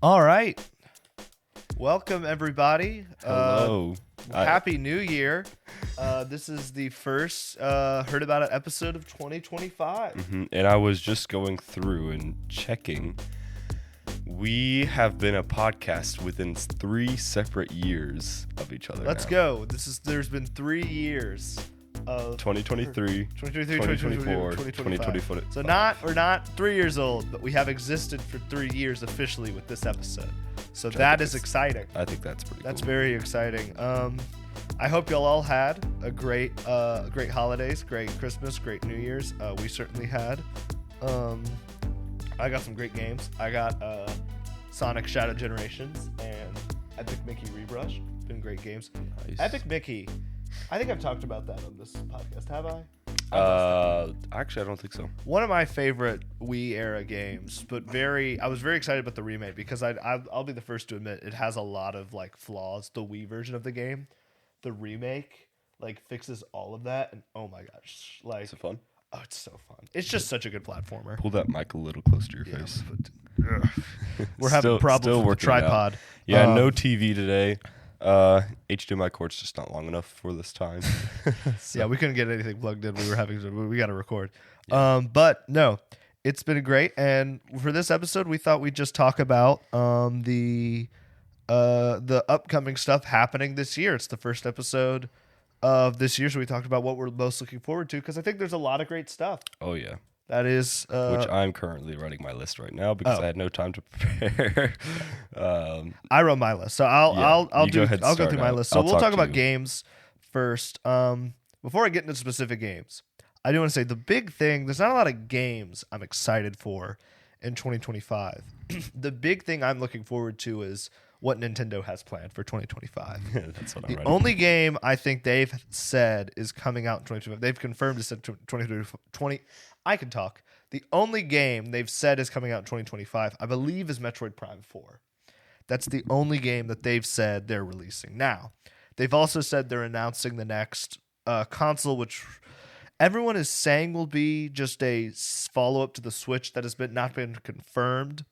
All right. Welcome, everybody. Hello. Happy New Year. This is the first Heard About It episode of 2025. And I was just going through and checking. We have been a podcast within 3 separate years of each other. Let's go. There's been 3 years of 2023, 2024, 2025. So we're not 3 years old, but we have existed for 3 years officially with this episode. So that is exciting. I think that's pretty That's cool. very exciting. I hope y'all all had a great holidays, great Christmas, great New Year's. We certainly had. I got some great games. I got Sonic Shadow Generations and Epic Mickey Rebrush. Been great games. Nice. Epic Mickey. I think I've talked about that on this podcast. Have I? Actually, I don't think so. One of my favorite Wii era games, but I was very excited about the remake because I'll be the first to admit it has a lot of like flaws. The Wii version of the game, the remake like fixes all of that, and oh my gosh, like Is it fun? oh, it's so fun. It's just such a good platformer. Pull that mic a little closer to your face. We're having problems with the working it out. tripod. Yeah, no TV today. HDMI cord's just not long enough for this time. Yeah, we couldn't get anything plugged in. We got to record. But no, it's been great. And for this episode, we thought we'd just talk about the upcoming stuff happening this year. It's the first episode of this year, so we talked about what we're most looking forward to because I think there's a lot of great stuff. Oh, yeah. That is Which I'm currently writing my list right now because I had no time to prepare. I wrote my list, so I'll go through my list. So I'll we'll talk talk to about you. games first. Before I get into specific games, I do want to say the big thing. There's not a lot of games I'm excited for in 2025. The big thing I'm looking forward to is what Nintendo has planned for 2025. That's what I'm The writing. only game I think they've said is coming out in 2025. They've confirmed it's in 2020. I can talk. The only game they've said is coming out in 2025, I believe, is Metroid Prime 4. That's the only game that they've said they're releasing. Now, they've also said they're announcing the next console, which everyone is saying will be just a follow-up to the Switch that has not been confirmed.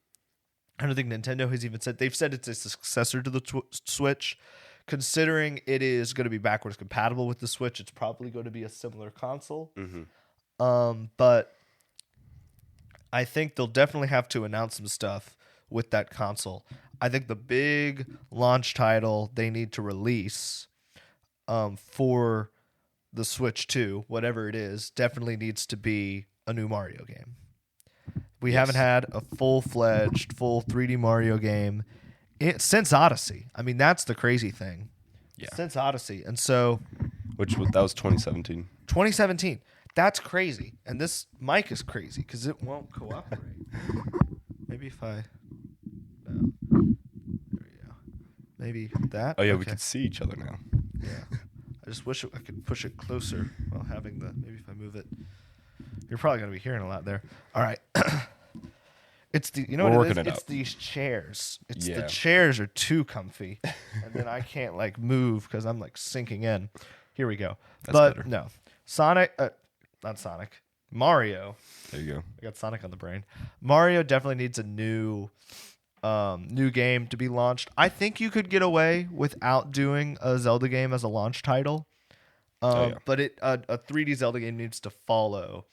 I don't think Nintendo has even said. They've said it's a successor to the Switch. Considering it is going to be backwards compatible with the Switch, it's probably going to be a similar console. But I think they'll definitely have to announce some stuff with that console. I think the big launch title they need to release for the Switch 2, whatever it is, definitely needs to be a new Mario game. We haven't had a full-fledged, full 3D Mario game since Odyssey. I mean, that's the crazy thing. Yeah. Since Odyssey. And so That was 2017. 2017. That's crazy. And this mic is crazy because it won't cooperate. Maybe if I... No. There we go. Maybe that? Oh, yeah, we Okay. can see each other now. Yeah. I just wish I could push it closer while having maybe if I move it. You're probably going to be hearing a lot there. All right. It's the, We're what it working is? it It's out. these chairs. The Yeah. chairs are too comfy. And then I can't like move because I'm like sinking in. Here we go. That's but better. no. Not Sonic. Mario. There you go. I got Sonic on the brain. Mario definitely needs a new game to be launched. I think you could get away without doing a Zelda game as a launch title. Yeah. But a 3D Zelda game needs to follow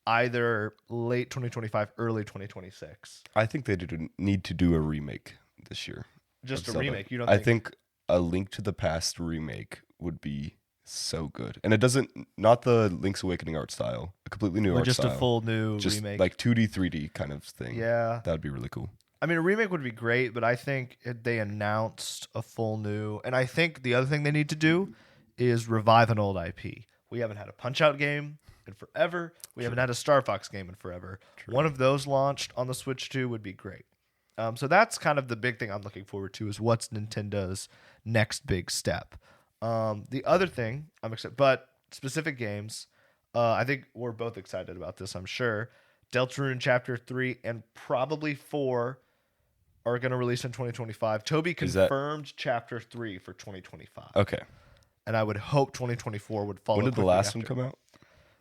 either late 2025, early 2026. I think they need to do a remake this year. Just of a Zelda. remake. You don't I think? think a Link to the Past remake would be so good. And it doesn't, not the Link's Awakening art style, a completely new Or art just style. a full new Just remake. like 2D, 3D kind of thing. Yeah. That would be really cool. I mean, a remake would be great, but I think they announced a full new. And I think the other thing they need to do is revive an old IP. We haven't had a Punch-Out game in forever. We haven't had a Star Fox game in forever. One of those launched on the Switch 2 would be great. So that's kind of the big thing I'm looking forward to is what's Nintendo's next big step. The other thing I'm excited, but specific games, I think we're both excited about this, I'm sure. Deltarune Chapter 3 and probably 4 are going to release in 2025. Toby Is that- confirmed Chapter 3 for 2025. Okay. And I would hope 2024 would follow. When did the quickly last after. one come out?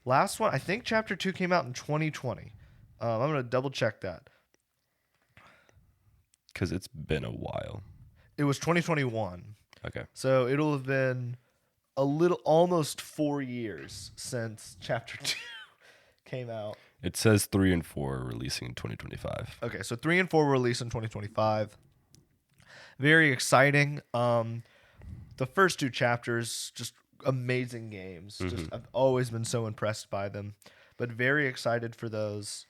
Last one, I think Chapter 2 came out in 2020. I'm going to double check that. Because it's been a while. It was 2021. Okay. So it'll have been almost 4 years since Chapter 2 came out. It says 3 and 4 are releasing in 2025. Okay, so 3 and 4 were released in 2025. Very exciting. The first 2 chapters, just amazing games. Just I've always been so impressed by them. But very excited for those.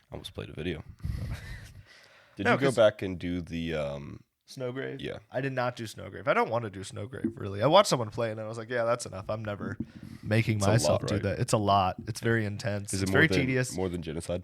Almost played a video. Did No, you go 'cause- back and do the Snowgrave? Yeah. I did not do Snowgrave. I don't want to do Snowgrave, really. I watched someone play it, and I was like, yeah, that's enough. I'm never making a lot, myself do right? that. It's a lot. It's very intense. Is It's it very tedious. more than Genocide?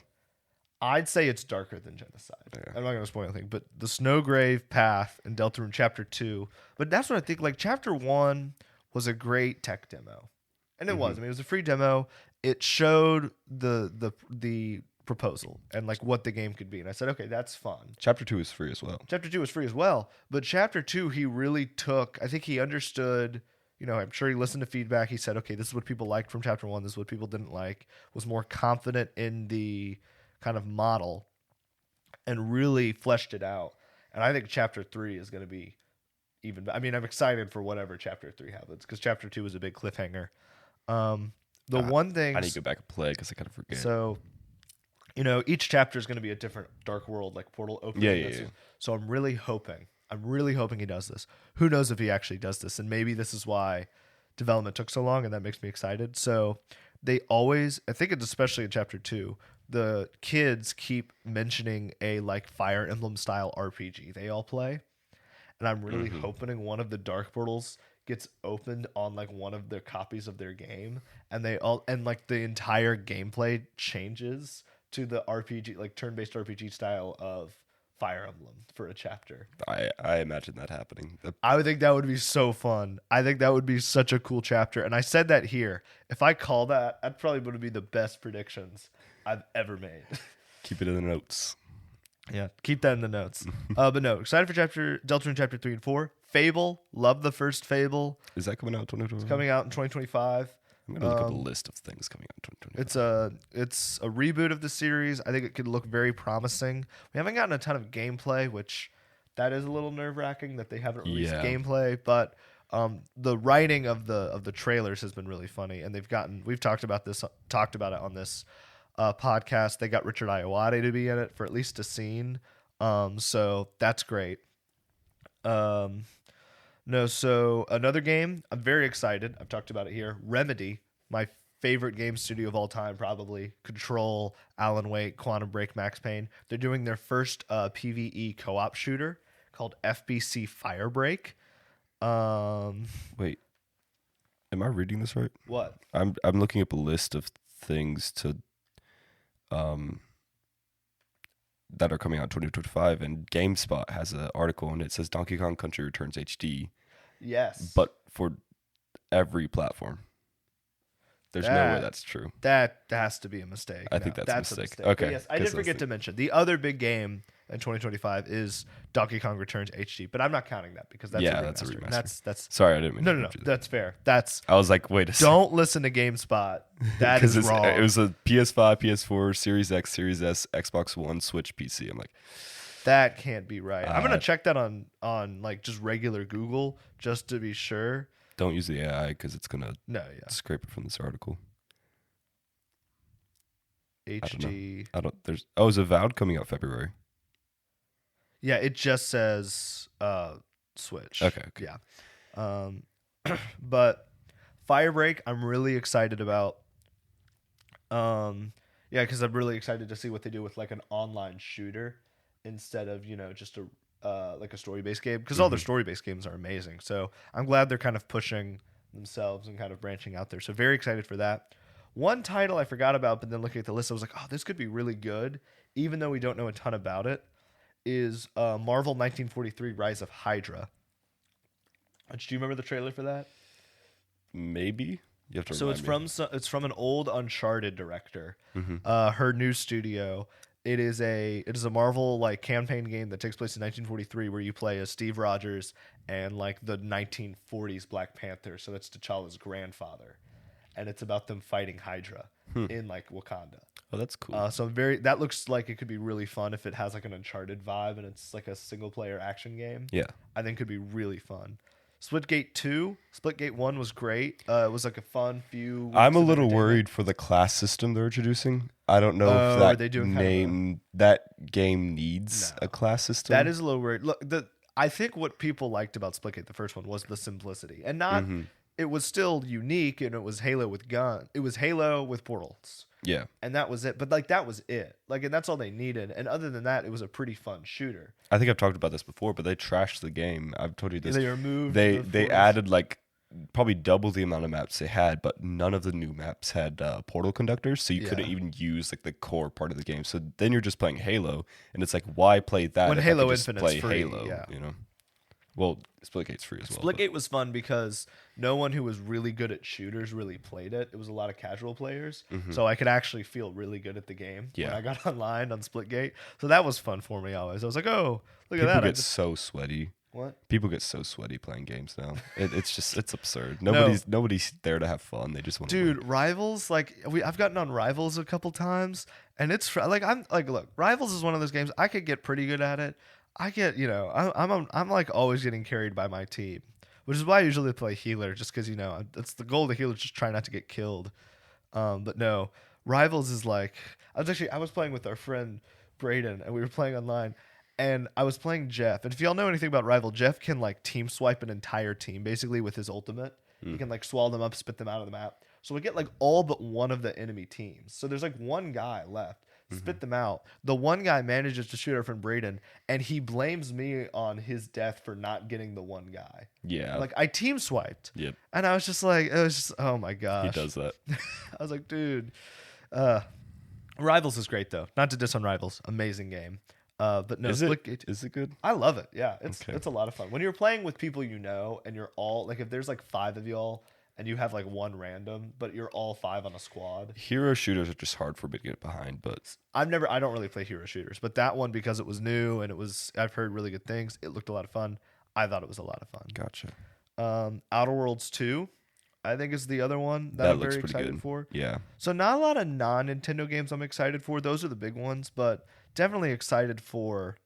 I'd say it's darker than Genocide. Okay. I'm not going to spoil anything, but the Snowgrave path in Deltarune Chapter 2. But that's what I think. Like, Chapter 1 was a great tech demo. And it was. I mean, it was a free demo. It showed the proposal and, like, what the game could be. And I said, okay, that's fun. Chapter 2 is free as well. Chapter 2 was free as well. But Chapter 2, he really took, I think he understood, you know, I'm sure he listened to feedback. He said, okay, this is what people liked from Chapter 1. This is what people didn't like. Was more confident in the kind of model and really fleshed it out. And I think Chapter 3 is going to be even. I mean, I'm excited for whatever Chapter 3 happens because Chapter 2 was a big cliffhanger. One thing I need to go back and play because I kind of forget. so, you know, each chapter is going to be a different dark world, like portal opening. Yeah. So I'm really hoping he does this. Who knows if he actually does this? And maybe this is why development took so long, and that makes me excited. So they always, I think it's especially in Chapter 2, the kids keep mentioning a like Fire Emblem style RPG they all play. And I'm really hoping one of the dark portals gets opened on like one of their copies of their game, and like the entire gameplay changes to the RPG, like turn-based RPG style of Fire Emblem for a chapter. I imagine that happening. I would think that would be so fun. I think that would be such a cool chapter. And I said that here. If I call that probably would be the best predictions I've ever made. Keep it in the notes. Yeah, keep that in the notes. But no, excited for Deltarune Chapter 3 and 4. Fable, love the first Fable. Is that coming out in 2025? Coming out in 2025. I'm gonna look up a list of things coming out in 2025. It's a reboot of the series. I think it could look very promising. We haven't gotten a ton of gameplay, which that is a little nerve-wracking that they haven't released gameplay, but the writing of the trailers has been really funny, and we've talked about it on this podcast. They got Richard Ayoade to be in it for at least a scene, so that's great. So another game, I'm very excited. I've talked about it here. Remedy, my favorite game studio of all time, probably. Control, Alan Wake, Quantum Break, Max Payne. They're doing their first PvE co-op shooter called FBC Firebreak. Wait, am I reading this right? What? I'm looking up a list of things that are coming out in 2025, and GameSpot has an article and it says Donkey Kong Country Returns HD, Yes. but for every platform. There's no way that's true. That has to be a mistake. I think that's a mistake. But Okay, yes, I did 'cause forget to mention the other big game in 2025 is Donkey Kong Returns HD, but I'm not counting that because that's that's a a remaster. remaster. That's Sorry, I didn't mean to no. interrupt you there. That's fair. That's I was like, wait a second. don't listen to GameSpot. That is wrong. It was a PS5, PS4, Series X, Series S, Xbox One, Switch, PC. I'm like, that can't be right. I'm gonna check that on like just regular Google just to be sure. don't use the AI because it's gonna No, yeah, scrape it from this article. HD. I don't. Is Avowed coming out February? Yeah, it just says Switch. Okay. Yeah. But Firebreak, I'm really excited about. Yeah, because I'm really excited to see what they do with like an online shooter instead of just a like a story-based game, because all their story-based games are amazing. So I'm glad they're kind of pushing themselves and kind of branching out there. So very excited for that. One title I forgot about, but then looking at the list, I was like, oh, this could be really good, even though we don't know a ton about it, is Marvel 1943 Rise of Hydra. Do you remember the trailer for that? Maybe. You have to So remind me. it's from an old Uncharted director. Her new studio. It is a Marvel like campaign game that takes place in 1943, where you play as Steve Rogers and like the 1940s Black Panther. So that's T'Challa's grandfather. and it's about them fighting Hydra in like Wakanda. Oh, that's cool. So that looks like it could be really fun if it has like an Uncharted vibe and it's like a single player action game. Yeah. I think could be really fun. Splitgate 2, Splitgate 1 was great. It was like a fun few weeks I'm a of little entertainment. worried for the class system they're introducing. I don't know Oh, if are that they doing kind of that game needs No. a class system. That is a little weird. Look, I think what people liked about Splitgate, the first one, was the simplicity. And not it was still unique and it was Halo with gun. It was Halo with portals. Yeah. And that was it. But like that was it. Like, and that's all they needed. And other than that, it was a pretty fun shooter. I think I've talked about this before, but they trashed the game. I've told you this. They removed They the they portals. added like probably double the amount of maps they had, but none of the new maps had portal conductors, so you couldn't Yeah. even use like the core part of the game. So then you're just playing Halo, and it's like, why play that When if I Halo could just Infinite's play free, Halo? yeah. You know. Well, Splitgate's free as well. but- Splitgate was fun because no one who was really good at shooters really played it. It was a lot of casual players. So I could actually feel really good at the game when Yeah. I got online on Splitgate. So that was fun for me always. I was like, oh, look at People that. I get just, so sweaty. what? People get so sweaty playing games now. It's absurd. No. Nobody's there to have fun. They just want to Dude, Rivals, like I've gotten on Rivals a couple times, and it's like I'm like, look, Rivals is one of those games I could get pretty good at it. I get, I'm like always getting carried by my team, which is why I usually play healer, just because it's the goal of the healer, just try not to get killed. But no, Rivals is like I was playing with our friend Braden, and we were playing online. And I was playing Jeff. And if y'all know anything about Rival, Jeff can like team swipe an entire team basically with his ultimate. He can like swallow them up, spit them out of the map. So we get like all but one of the enemy teams. So there's like one guy left. Spit them out. The one guy manages to shoot our friend Braden, and he blames me on his death for not getting the one guy. Yeah. Like I team swiped. Yep. And I was just like, it was just, oh my gosh. He does that. I was like, dude. Rivals is great though. Not to diss on Rivals. Amazing game. But no, Is Splitgate. it good? I love it. Yeah, it's Okay. it's a lot of fun when you're playing with people and you're all like, if there's like 5 of y'all and you have like one random, but you're all 5 on a squad. Hero shooters are just hard for me to get behind, but I don't really play hero shooters, but that one, because it was new and I've heard really good things. It looked a lot of fun. I thought it was a lot of fun. gotcha. Outer Worlds 2, I think is the other one that That I'm looks very pretty excited good. for. Yeah. So not a lot of non-Nintendo games I'm excited for. Those are the big ones, but definitely excited for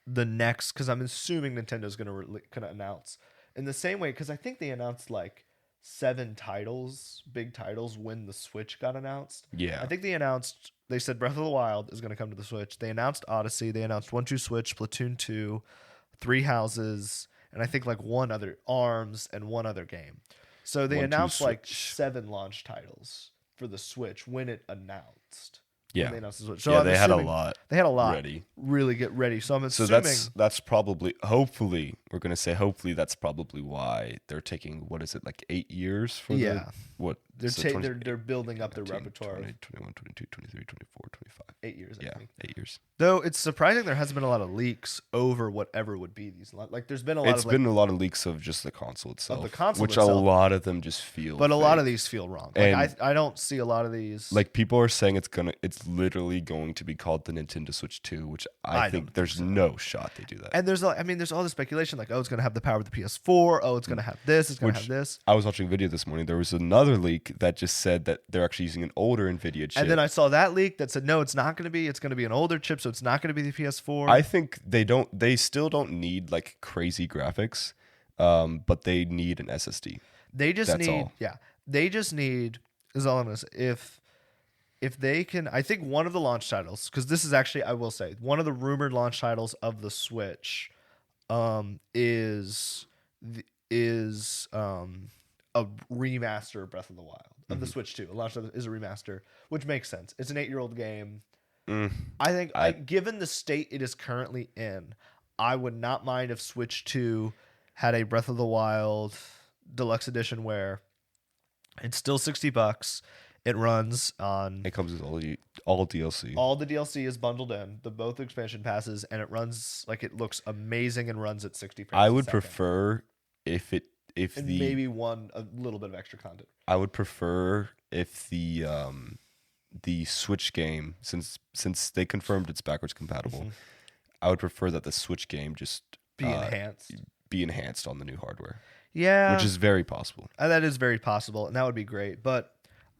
the next, because I'm assuming Nintendo's going to announce in the same way, because I think they announced like 7 titles, big titles, when the Switch got announced. Yeah. I think they said Breath of the Wild is going to come to the Switch. They announced Odyssey. They announced 1-2 Switch, Splatoon 2, 3 Houses, and I think like one other, ARMS, and one other game. So they 1-2 announced like Switch. 7 launch titles for the Switch when it announced. Yeah. When they announced the Switch. So Yeah, I'm they had a assuming lot They had a lot ready. really get ready. So I'm So assuming that's probably, hopefully we're gonna say hopefully that's probably why they're taking, what is it, like 8 years for Yeah. the they're building up their repertoire. 20, 21, 22, 23, 24, 25. 8 years, I Yeah, think. 8 years. Though it's surprising there hasn't been a lot of leaks over whatever would be these. Like there's been a lot It's of like, been a lot of leaks of just the console itself, console which a itself. lot of them just feel. but a lot fake. of these feel wrong. Like And- I don't see a lot of these. Like people are saying it's literally going to be called the Nintendo Switch 2, which I don't think think there's no shot they do that. and there's all this speculation like, oh, it's gonna have the power of the PS4. Oh, it's gonna have this. It's gonna Which- have this. I was watching a video this morning. There was another leak that just said that they're actually using an older Nvidia chip. And then I saw that leak that said, no, it's not gonna be. It's gonna be an older chip, so it's not gonna be the PS4. I think they still don't need like crazy graphics, but they need an SSD. They just That's need, all. yeah. They just need is all I'm gonna say. If they can, I think one of the launch titles, because this is actually, I will say, one of the rumored launch titles of the Switch, is a remaster of Breath of the Wild of the Switch 2. A launch title is a remaster, which makes sense. It's an 8-year-old game. I think, given the state it is currently in, I would not mind if Switch 2 had a Breath of the Wild deluxe edition where it's still $60. It runs on It comes with all DLC. all the DLC is bundled in, both expansion passes, and it runs like it looks amazing and runs at 60 frames. I a would second. prefer if and maybe a little bit of extra content. I would prefer if the Switch game, since they confirmed it's backwards compatible, I would prefer that the Switch game just Be enhanced. be enhanced on the new hardware. Yeah, which is very possible. that is very possible, and that would be great. But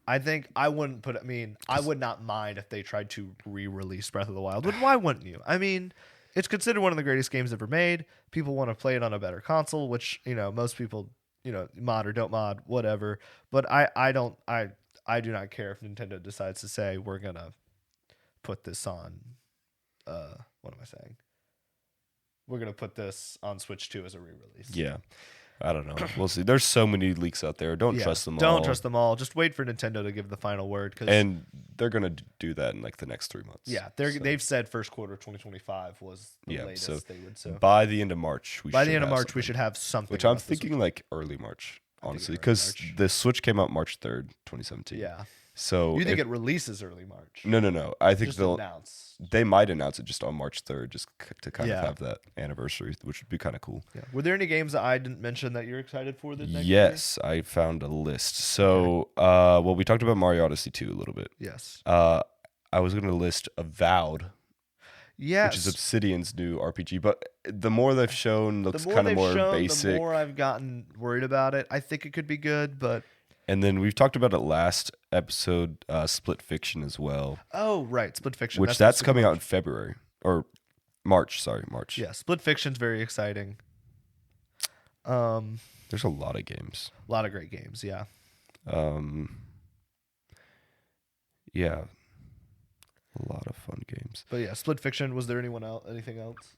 I think I wouldn't put. I mean, I would not mind if they tried to re-release Breath of the Wild. But why wouldn't you? I mean, it's considered one of the greatest games ever made. People want to play it on a better console, which most people mod or don't mod, whatever. But I don't I do not care if Nintendo decides to say we're gonna put this on. What am I saying? We're gonna put this on Switch 2 as a re-release. Yeah. I don't know. We'll see. There's so many leaks out there. Don't trust them all. Don't trust them all. Just wait for Nintendo to give the final word. And they're going to do that in like the next 3 months. Yeah, they've said first quarter of 2025 was the latest they would. So by the end of March, we should have something. Which I'm thinking like early March, honestly, because the Switch came out March 3rd, 2017. Yeah. So you think it releases early March? No. I think they might announce it just on March 3rd, just to kind of have that anniversary, which would be kind of cool. Yeah. Were there any games that I didn't mention that you're excited for this next Yes, year? I found a list. So, well, we talked about Mario Odyssey 2 a little bit. Yes. I was going to list Avowed. Yes. Which is Obsidian's new RPG, but the more they've shown looks kind of more basic. The more I've gotten worried about it. I think it could be good, but... And then we've talked about it last episode, Split Fiction as well. Oh, right. Split Fiction. Which that's coming out in February. Or March, sorry, March. Yeah, Split Fiction's very exciting. There's a lot of games. A lot of great games, yeah. Yeah. A lot of fun games. But yeah, Split Fiction, was there anything else?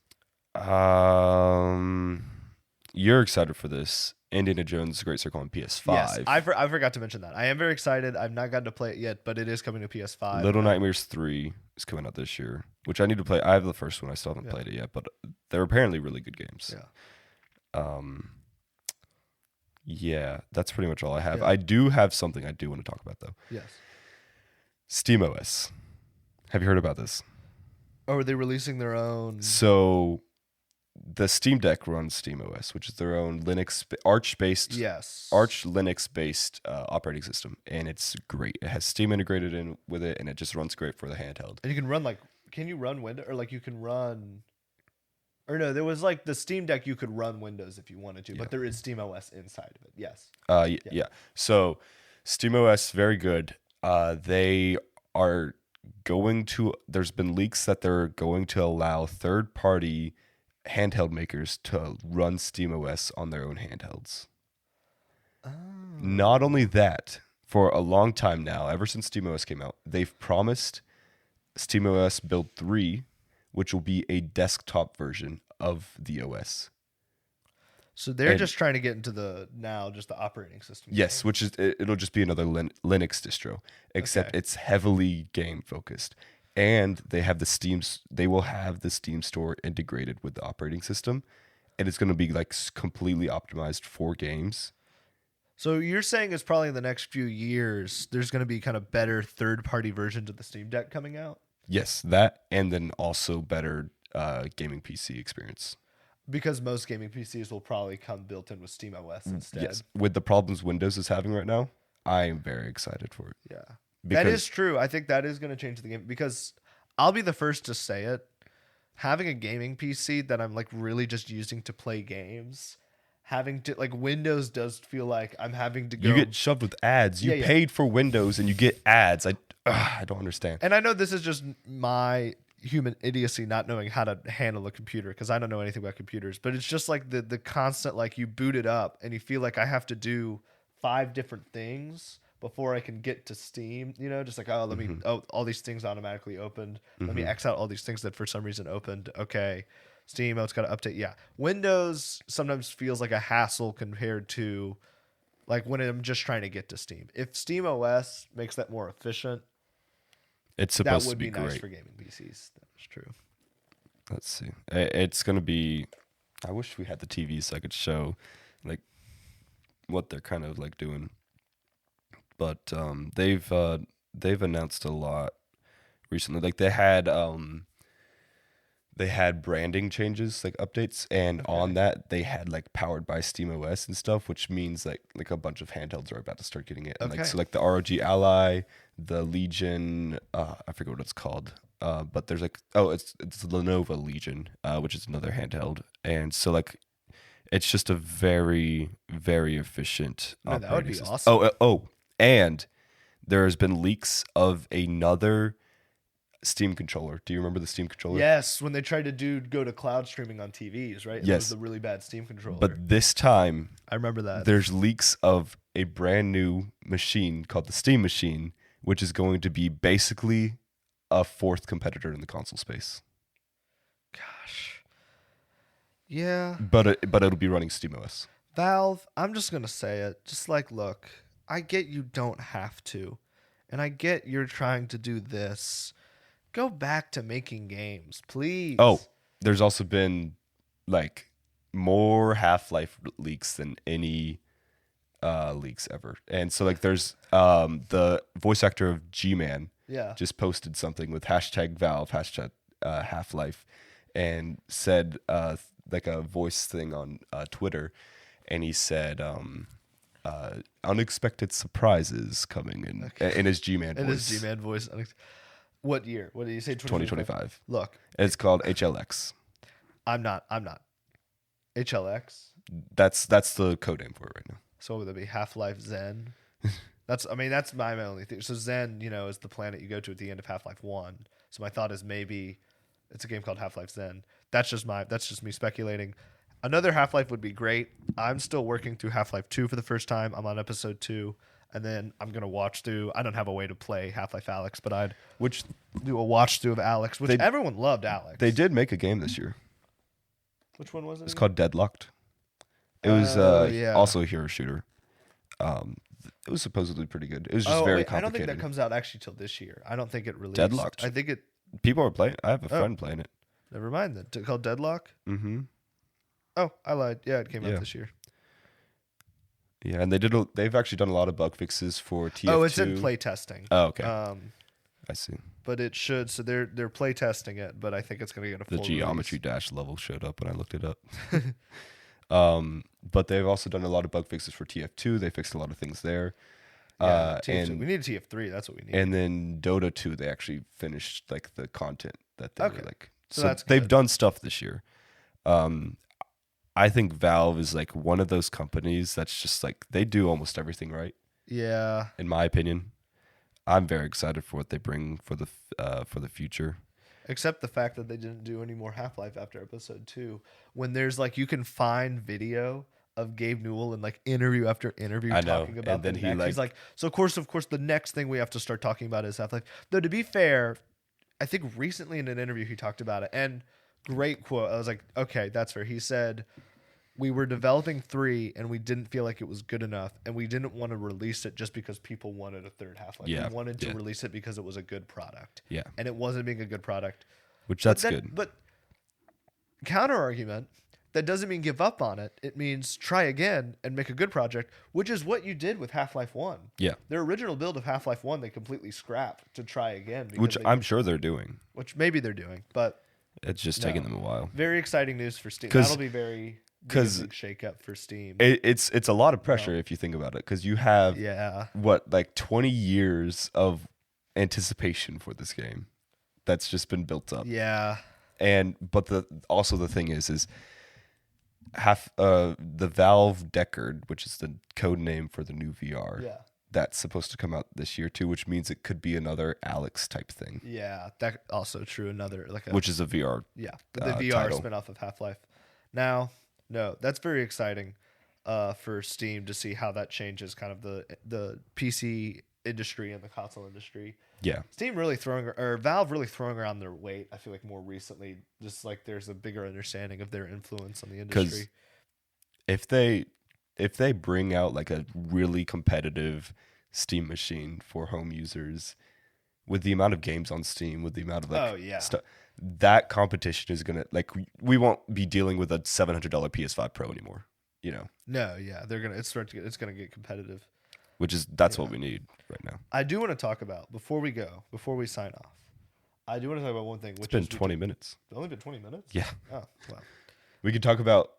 You're excited for this. Indiana Jones Great Circle on PS5. Yes, I forgot to mention that. I am very excited. I've not gotten to play it yet, but it is coming to PS5. Little Nightmares 3 is coming out this year, which I need to play. I have the first one. I still haven't played it yet, but they're apparently really good games. Yeah. Yeah, that's pretty much all I have. Yeah. I do have something I do want to talk about, though. Yes. SteamOS. Have you heard about this? Oh, are they releasing their own? So... the Steam Deck runs SteamOS, which is their own Arch Linux-based operating system, and it's great. It has Steam integrated in with it, and it just runs great for the handheld. And you can run can you run Windows, or you can run? Or no, there was the Steam Deck. You could run Windows if you wanted to, but there is SteamOS inside of it. Yes. Yeah. So SteamOS, very good. They are going to. There's been leaks that they're going to allow third-party handheld makers to run SteamOS on their own handhelds. Oh. Not only that, for a long time now, ever since SteamOS came out, they've promised SteamOS Build 3, which will be a desktop version of the OS. So they're just trying to get into the operating system. Yes, which is it'll just be another Linux distro, except it's heavily game focused. And they will have the Steam store integrated with the operating system, and it's going to be completely optimized for games. So you're saying it's probably in the next few years there's going to be kind of better third-party versions of the Steam Deck coming out? Yes, that, and then also better gaming PC experience. Because most gaming PCs will probably come built in with SteamOS instead. Yes, with the problems Windows is having right now, I am very excited for it. Yeah. That is true. I think that is going to change the game, because I'll be the first to say it. Having a gaming PC that I'm really just using to play games, having to Windows does feel like I'm having to go. You get shoved with ads. You paid for Windows and you get ads. I don't understand. And I know this is just my human idiocy not knowing how to handle a computer, because I don't know anything about computers, but it's just the constant you boot it up and you feel like I have to do 5 different things before I can get to Steam, just let me, all these things automatically opened. Let me X out all these things that for some reason opened. Okay. Steam, it's got to update. Yeah. Windows sometimes feels like a hassle compared to when I'm just trying to get to Steam. If SteamOS makes that more efficient, it's supposed to be great. Nice for gaming PCs. That's true. Let's see. It's going to be, I wish we had the TV so I could show what they're kind of doing. But they've announced a lot recently. They had branding changes, updates, and on that they had powered by SteamOS and stuff, which means a bunch of handhelds are about to start getting it. And so the ROG Ally, the Legion, I forget what it's called. But there's it's Lenovo Legion, which is another handheld, and so It's just a very, very efficient No, that would operating be system. awesome. And there has been leaks of another Steam controller. Do you remember the Steam controller? Yes, when they tried to go to cloud streaming on TVs, right? And it was Yes. the really bad Steam controller. But this time, I remember that. there's leaks of a brand new machine called the Steam Machine, which is going to be basically a fourth competitor in the console space. Gosh. Yeah. But it'll be running SteamOS. Valve, I'm just going to say it. Just like, look, I get you don't have to. And I get you're trying to do this. Go back to making games, please. Oh, there's also been like more Half-Life leaks than any leaks ever. And so like there's the voice actor of G-Man Yeah. just posted something with hashtag Valve, hashtag Half-Life, and said like a voice thing on Twitter, and he said unexpected surprises coming in his G-Man voice. In his G-Man voice. What year? What did you say? 2025. Look, It's called HLX. I'm not. HLX. That's the code name for it right now. So what would that be? Half-Life Zen. That's my only thing. So Zen, is the planet you go to at the end of Half-Life 1. So my thought is maybe it's a game called Half-Life Zen. That's just me speculating. Another Half-Life would be great. I'm still working through Half-Life 2 for the first time. I'm on episode 2. And then I'm going to watch through. I don't have a way to play Half-Life Alyx, but I'd do a watch through of Alyx, which everyone loved Alyx. They did make a game this year. Which one was it? It's again? called Deadlocked. It was yeah. also a hero shooter. It was supposedly pretty good. It was just very complicated. I don't think that comes out actually till this year. I don't think it released. Deadlocked. I think it. People are playing. I have a friend playing it. Never mind then. Called Deadlock? Mm-hmm. Oh, I lied. Yeah, it came out this year. Yeah, and they've actually done a lot of bug fixes for TF2. Oh, it's in play testing. Oh, okay. I see. But it should. So they're play testing it, but I think it's going to get a full The Geometry release. Dash level showed up when I looked it up. But they've also done a lot of bug fixes for TF2. They fixed a lot of things there. Yeah, TF2. And We need a TF3. That's what we need. and then Dota 2, they actually finished like the content that they were like. So So that's they've good. done stuff this year. I think Valve is like one of those companies that's just like they do almost everything right. Yeah. In my opinion, I'm very excited for what they bring for the future. Except the fact that they didn't do any more Half-Life after episode 2. When there's like, you can find video of Gabe Newell in like interview after interview I know. talking about And then the he, next. like- He's like, so of course, the next thing we have to start talking about is Half-Life. Though to be fair, I think recently in an interview he talked about it, and great quote. I was like, okay, that's fair. He said, we were developing 3 and we didn't feel like it was good enough, and we didn't want to release it just because people wanted a third Half-Life. Yeah, We wanted to yeah. release it because it was a good product. Yeah. And it wasn't being a good product. Which that's But good. But counter argument, that doesn't mean give up on it. It means try again and make a good project, which is what you did with Half-Life 1. Yeah. Their original build of Half-Life 1, they completely scrapped to try again. because Which they- I'm sure they're doing. which maybe they're doing, but It's just No. taking them a while. very exciting news for Steam. 'Cause- That'll be very 'cause big shake up for Steam. It's a lot of pressure if you think about it, because you have Yeah. like 20 years of anticipation for this game that's just been built up. Yeah. But the thing is the Valve Deckard, which is the code name for the new VR. Yeah. That's supposed to come out this year too, which means it could be another Alyx type thing, Yeah. That also true. Another like a which is a VR. Yeah, the VR title. spinoff of Half-Life. Now, no, that's very exciting for Steam to see how that changes kind of the PC industry and the console industry. Yeah. Steam really Valve really throwing around their weight. I feel like more recently, just like there's a bigger understanding of their influence on the industry. If they bring out like a really competitive Steam machine for home users, with the amount of games on Steam, with the amount of like Oh, yeah. stuff, that competition is gonna like we won't be dealing with a $700 PS5 Pro anymore. No, yeah, it's gonna get competitive. That's what we need right now. I do want to talk about before we sign off. I do want to talk about one thing. It's been 20 minutes. It's only been 20 minutes. Yeah, Oh, wow. we could talk about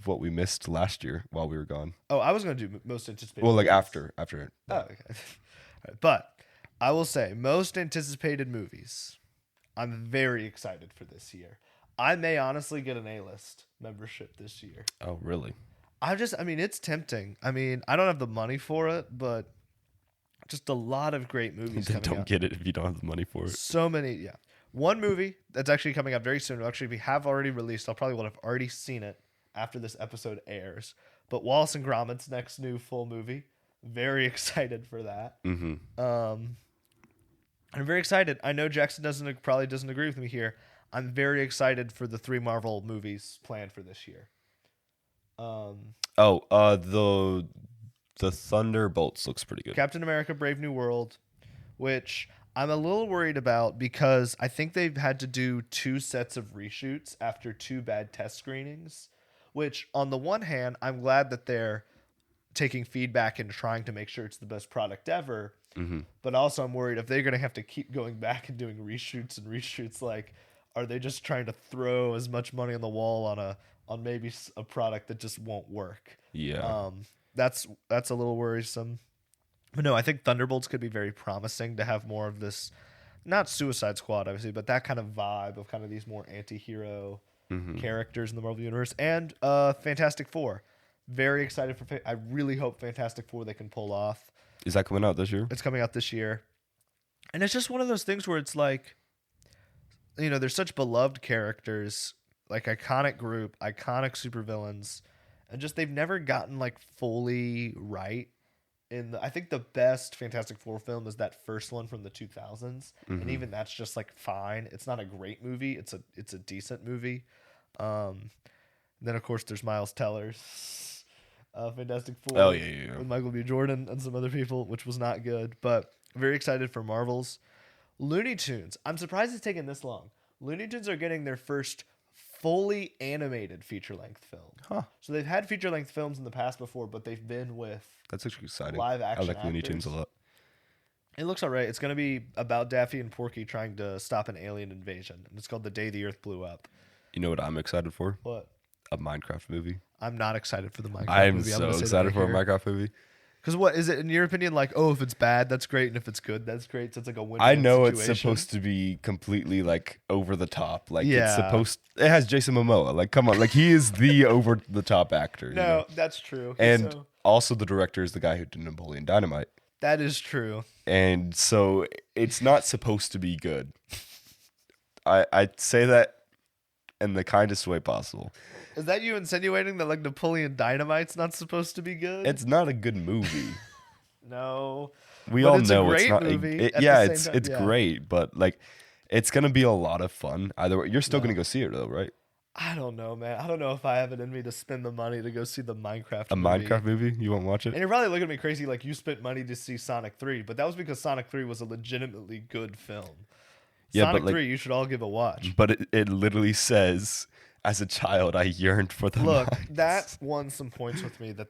what we missed last year while we were gone. Oh, I was gonna do most anticipated. Well, like movies. after. Oh, okay. All right. But I will say, most anticipated movies. I'm very excited for this year. I may honestly get an A-list membership this year. Oh, really? I mean, it's tempting. I mean, I don't have the money for it, but just a lot of great movies Then coming don't out. get it if you don't have the money for it. So many, yeah. One movie that's actually coming out very soon. Actually, we have already released. I'll probably will have already seen it after this episode airs. But Wallace and Gromit's next new full movie. Very excited for that. Mm-hmm. I'm very excited. I know Jackson probably doesn't agree with me here. I'm very excited for the 3 Marvel movies planned for this year. The Thunderbolts looks pretty good. Captain America: Brave New World, which I'm a little worried about because I think they've had to do 2 sets of reshoots after 2 bad test screenings. Which, on the one hand, I'm glad that they're taking feedback and trying to make sure it's the best product ever. Mm-hmm. But also, I'm worried if they're going to have to keep going back and doing reshoots, like, are they just trying to throw as much money on the wall on maybe a product that just won't work? Yeah. That's a little worrisome. But no, I think Thunderbolts could be very promising to have more of this, not Suicide Squad, obviously, but that kind of vibe of kind of these more anti-hero characters in the Marvel Universe. And Fantastic Four. Very excited for I really hope Fantastic Four they can pull off. Is that coming out this year? It's coming out this year. And it's just one of those things where it's like, you know, there's such beloved characters, like iconic group, iconic supervillains, and just they've never gotten like fully right. I think the best Fantastic Four film is that first one from the 2000s, and even that's just like fine. It's not a great movie. It's a decent movie. Then of course there's Miles Teller's Fantastic Four. Oh yeah. With Michael B. Jordan and some other people, which was not good. But very excited for Marvel's. Looney Tunes. I'm surprised it's taken this long. Looney Tunes are getting their first fully animated feature-length film. Huh. So they've had feature-length films in the past before, but they've been with That's actually exciting. live I action like Looney actors. Tunes a lot. It looks all right. It's going to be about Daffy and Porky trying to stop an alien invasion. And it's called The Day the Earth Blew Up. You know what I'm excited for? What? A Minecraft movie. I'm not excited for the Minecraft I'm movie. so excited for a Minecraft movie. Because what is it, in your opinion, like, oh, if it's bad, that's great, and if it's good, that's great. So it's like a win-win I know situation. it's supposed to be completely like over the top. Like Yeah. it's supposed. It has Jason Momoa. Like come on. Like he is the over the top actor. you No, know? that's true. And So, also the director is the guy who did Napoleon Dynamite. that is true. And so it's not supposed to be good. I'd say that in the kindest way possible. Is that you insinuating that like Napoleon Dynamite's not supposed to be good? It's not a good movie. No. We But all it's a know it's great not. movie at the Yeah, same it's time, it's yeah. great, but like, it's gonna be a lot of fun. Either way, you're still gonna go see it though, right? I don't know, man. I don't know if I have it in me to spend the money to go see the Minecraft A movie. Minecraft movie? You won't watch And it? you're probably looking at me crazy like you spent money to see Sonic 3, but that was because Sonic 3 was a legitimately good film. Yeah, Sonic but, like- 3, you should all give a watch. But it literally says, as a child, I yearned for the Look, mines. that won some points with me that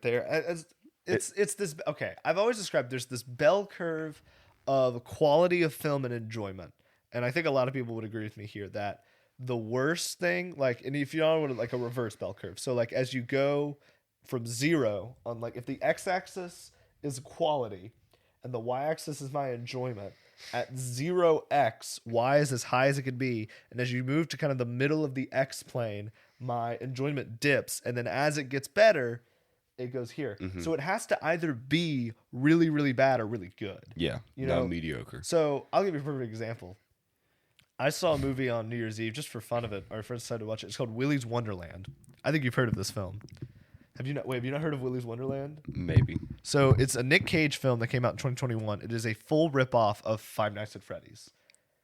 it's this okay. I've always described there's this bell curve of quality of film and enjoyment. And I think a lot of people would agree with me here that the worst thing, like, and if you don't know what, like a reverse bell curve. So like as you go from 0 on, like, if the x-axis is quality and the y-axis is my enjoyment, at 0x, y is as high as it could be, and as you move to kind of the middle of the x plane, my enjoyment dips, and then as it gets better, it goes here. So it has to either be really, really bad or really good. Yeah, You not know, mediocre. So I'll give you a perfect example. I saw a movie on New Year's Eve just for fun of it. Our friends decided to watch it. It's called Willy's Wonderland. I think you've heard of this film. Have you not heard of Willy's Wonderland? Maybe. So it's a Nick Cage film that came out in 2021. It is a full ripoff of Five Nights at Freddy's.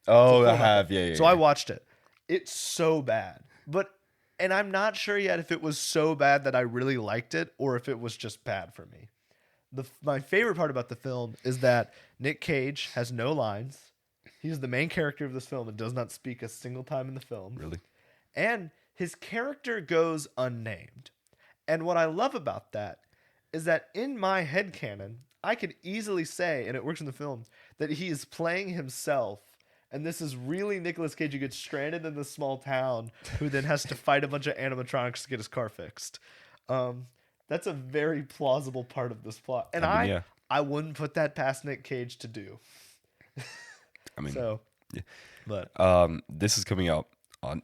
Oh, full I have. Yeah. So I watched it. It's so bad. And I'm not sure yet if it was so bad that I really liked it or if it was just bad for me. My favorite part about the film is that Nick Cage has no lines. He's the main character of this film and does not speak a single time in the film. Really? And his character goes unnamed. And what I love about that is that in my headcanon, I could easily say, and it works in the film, that he is playing himself. And this is really Nicolas Cage who gets stranded in this small town who then has to fight a bunch of animatronics to get his car fixed. That's a very plausible part of this plot. And I mean, yeah. I wouldn't put that past Nick Cage to do. I mean, So, yeah. but This is coming out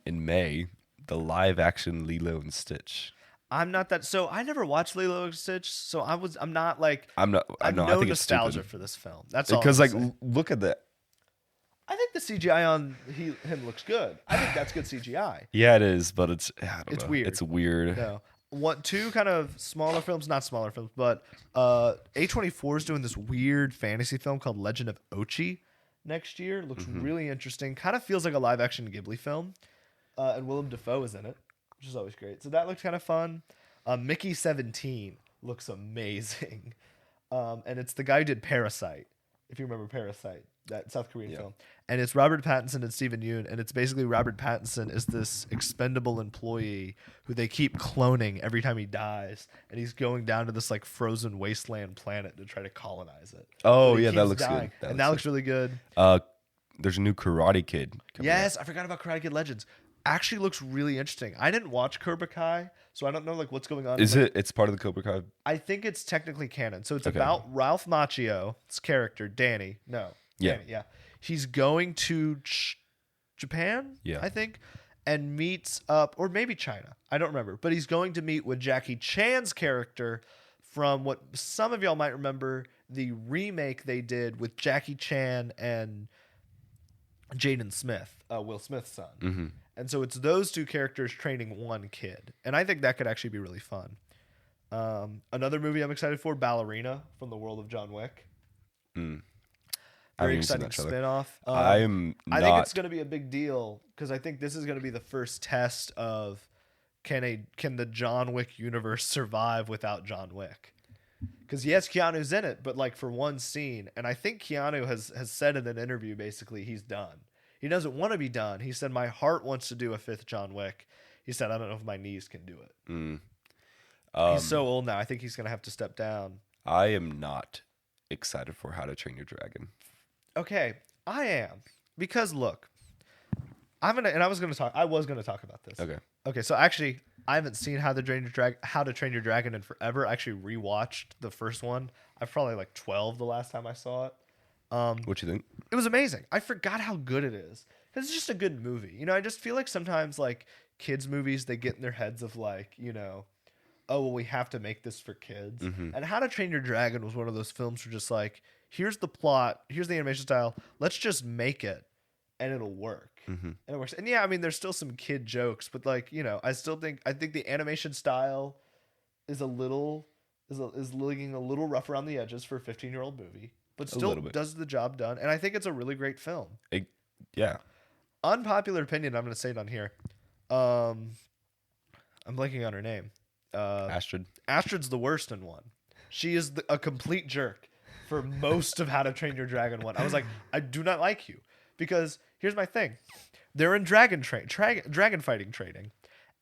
in May. the live action Lilo and Stitch. I'm not that. So I never watched Lilo and Stitch. So I'm not like. I'm not. I have No, no I think it's nostalgia stupid for this film. That's all. because I'm like saying. look at the. I think the CGI on him looks good. I think that's good CGI. Yeah, it is, but I don't It's know. weird. It's weird. No. Two kind of smaller films, not smaller films, but A24 is doing this weird fantasy film called Legend of Ochi next year. Looks really interesting. Kind of feels like a live action Ghibli film. And Willem Dafoe is in it, which is always great. So that looks kind of fun. Mickey 17 looks amazing. And it's the guy who did Parasite, if you remember Parasite, that South Korean film. And it's Robert Pattinson and Stephen Yeun. And it's basically Robert Pattinson is this expendable employee who they keep cloning every time he dies. And he's going down to this like frozen wasteland planet to try to colonize it. Oh But he yeah, that keeps looks dying. good. And that looks really good. There's a new Karate Kid. Coming out. Yes, I forgot about Karate Kid Legends. Actually looks really interesting. I didn't watch Cobra Kai, so I don't know like what's going on. Is it? It's part of the Cobra Kai. I think it's technically canon. So it's Okay. about Ralph Macchio's character, Danny. No. Yeah. Danny, yeah. He's going to Japan, Yeah. I think, and meets up, or maybe China. I don't remember. But he's going to meet with Jackie Chan's character from what some of y'all might remember, the remake they did with Jackie Chan and Jaden Smith, Will Smith's son. Mm-hmm. And so it's those two characters training one kid. And I think that could actually be really fun. Another movie I'm excited for, Ballerina from the world of John Wick. Very haven't seen exciting that trailer. spin-off. I am I not. think it's going to be a big deal because I think this is going to be the first test of can the John Wick universe survive without John Wick? Because yes, Keanu's in it, but like for one scene, and I think Keanu has said in an interview basically he's done. He doesn't want to be done. He said my heart wants to do a fifth John Wick. He said I don't know if my knees can do it. He's so old now. I think he's going to have to step down. I am not excited for How to Train Your Dragon. Okay, I am because look, I was gonna talk about this. Okay. So actually, I haven't seen How to Train Your Dragon in forever. I actually rewatched the first one. I was probably like 12 the last time I saw it. What you think? It was amazing. I forgot how good it is because it's just a good movie. You know, I just feel like sometimes like kids movies they get in their heads of like oh well we have to make this for kids. And How to Train Your Dragon was one of those films where just like here's the plot, here's the animation style, let's just make it and it'll work. And it works. And yeah, I mean there's still some kid jokes, but like, I think the animation style is looking a little rough around the edges for a 15-year-old movie, but still little bit. does the job done. And I think it's a really great film. Yeah. Unpopular opinion, I'm going to say it on here. I'm blanking on her name. Astrid. Astrid's the worst in one. She is a complete jerk for most of How to Train Your Dragon 1. I was like, I do not like you. Because here's my thing. They're in dragon fighting training.